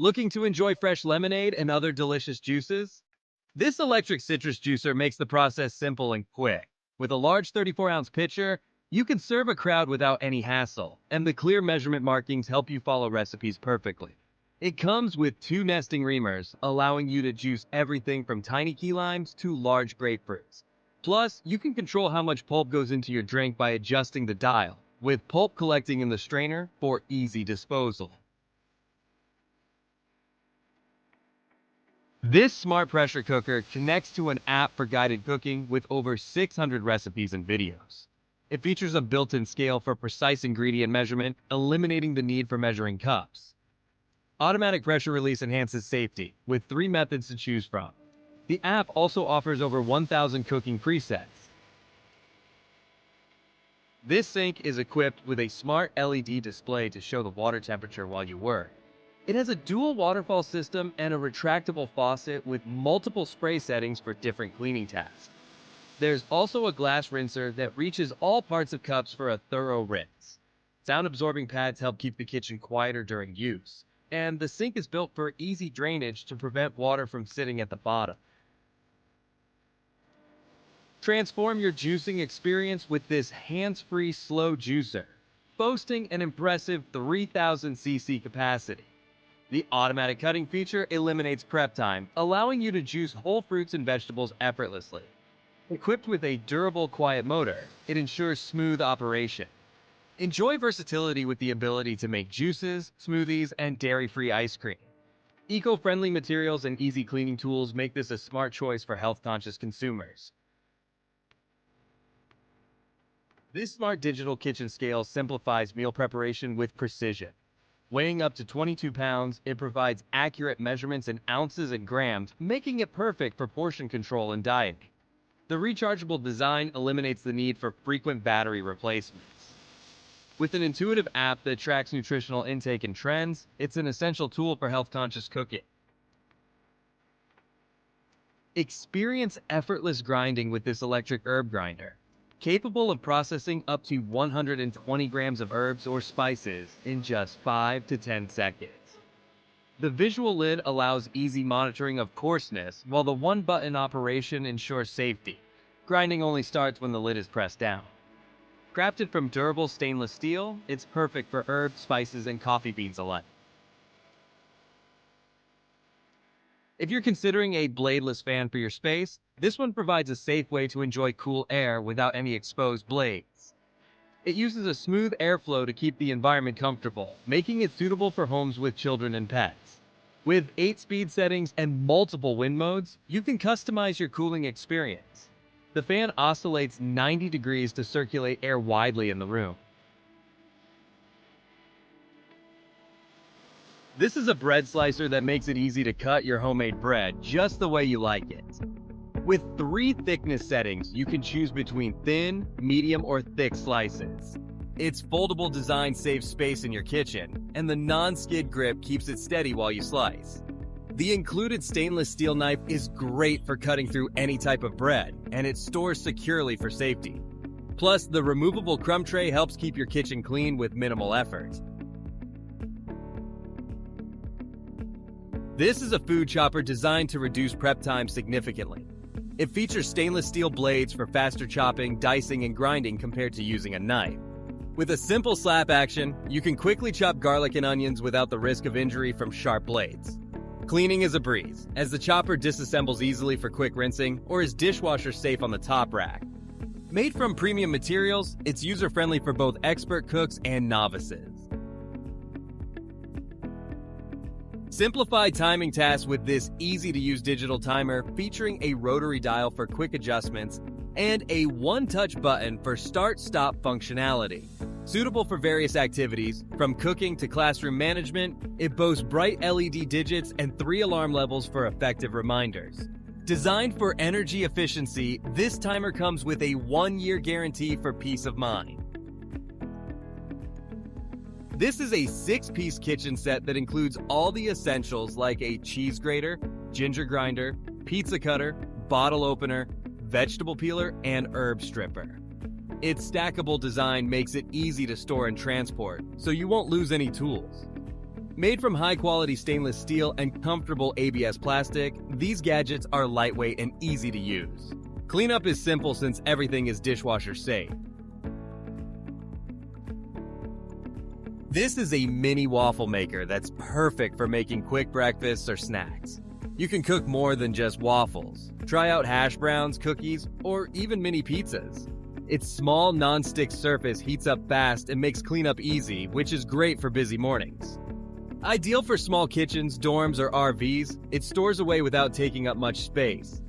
Looking to enjoy fresh lemonade and other delicious juices? This electric citrus juicer makes the process simple and quick. With a large 34-ounce pitcher, you can serve a crowd without any hassle, and the clear measurement markings help you follow recipes perfectly. It comes with two nesting reamers, allowing you to juice everything from tiny key limes to large grapefruits. Plus, you can control how much pulp goes into your drink by adjusting the dial, with pulp collecting in the strainer for easy disposal. This smart pressure cooker connects to an app for guided cooking with over 600 recipes and videos. It features a built-in scale for precise ingredient measurement, eliminating the need for measuring cups. Automatic pressure release enhances safety, with 3 methods to choose from. The app also offers over 1,000 cooking presets. This sink is equipped with a smart LED display to show the water temperature while you work. It has a dual waterfall system and a retractable faucet with multiple spray settings for different cleaning tasks. There's also a glass rinser that reaches all parts of cups for a thorough rinse. Sound-absorbing pads help keep the kitchen quieter during use, and the sink is built for easy drainage to prevent water from sitting at the bottom. Transform your juicing experience with this hands-free slow juicer, boasting an impressive 3,000 cc capacity. The automatic cutting feature eliminates prep time, allowing you to juice whole fruits and vegetables effortlessly. Equipped with a durable, quiet motor, it ensures smooth operation. Enjoy versatility with the ability to make juices, smoothies, and dairy-free ice cream. Eco-friendly materials and easy cleaning tools make this a smart choice for health-conscious consumers. This smart digital kitchen scale simplifies meal preparation with precision. Weighing up to 22 pounds, it provides accurate measurements in ounces and grams, making it perfect for portion control and dieting. The rechargeable design eliminates the need for frequent battery replacements. With an intuitive app that tracks nutritional intake and trends, it's an essential tool for health-conscious cooking. Experience effortless grinding with this electric herb grinder. Capable of processing up to 120 grams of herbs or spices in just 5 to 10 seconds. The visual lid allows easy monitoring of coarseness, while the one-button operation ensures safety. Grinding only starts when the lid is pressed down. Crafted from durable stainless steel, it's perfect for herbs, spices, and coffee beans alike. If you're considering a bladeless fan for your space, this one provides a safe way to enjoy cool air without any exposed blades. It uses a smooth airflow to keep the environment comfortable, making it suitable for homes with children and pets. With 8 speed settings and multiple wind modes, you can customize your cooling experience. The fan oscillates 90 degrees to circulate air widely in the room. This is a bread slicer that makes it easy to cut your homemade bread just the way you like it. With 3 thickness settings, you can choose between thin, medium, or thick slices. Its foldable design saves space in your kitchen, and the non-skid grip keeps it steady while you slice. The included stainless steel knife is great for cutting through any type of bread, and it stores securely for safety. Plus, the removable crumb tray helps keep your kitchen clean with minimal effort. This is a food chopper designed to reduce prep time significantly. It features stainless steel blades for faster chopping, dicing, and grinding compared to using a knife. With a simple slap action, you can quickly chop garlic and onions without the risk of injury from sharp blades. Cleaning is a breeze, as the chopper disassembles easily for quick rinsing or is dishwasher safe on the top rack. Made from premium materials, it's user-friendly for both expert cooks and novices. Simplify timing tasks with this easy-to-use digital timer featuring a rotary dial for quick adjustments and a one-touch button for start-stop functionality. Suitable for various activities, from cooking to classroom management, it boasts bright LED digits and 3 alarm levels for effective reminders. Designed for energy efficiency, this timer comes with a 1-year guarantee for peace of mind. This is a 6-piece kitchen set that includes all the essentials like a cheese grater, ginger grinder, pizza cutter, bottle opener, vegetable peeler, and herb stripper. Its stackable design makes it easy to store and transport, so you won't lose any tools. Made from high-quality stainless steel and comfortable ABS plastic, these gadgets are lightweight and easy to use. Cleanup is simple since everything is dishwasher safe. This is a mini waffle maker that's perfect for making quick breakfasts or snacks. You can cook more than just waffles. Try out hash browns, cookies, or even mini pizzas. Its small non-stick surface heats up fast and makes cleanup easy, which is great for busy mornings. Ideal for small kitchens, dorms, or RVs, it stores away without taking up much space.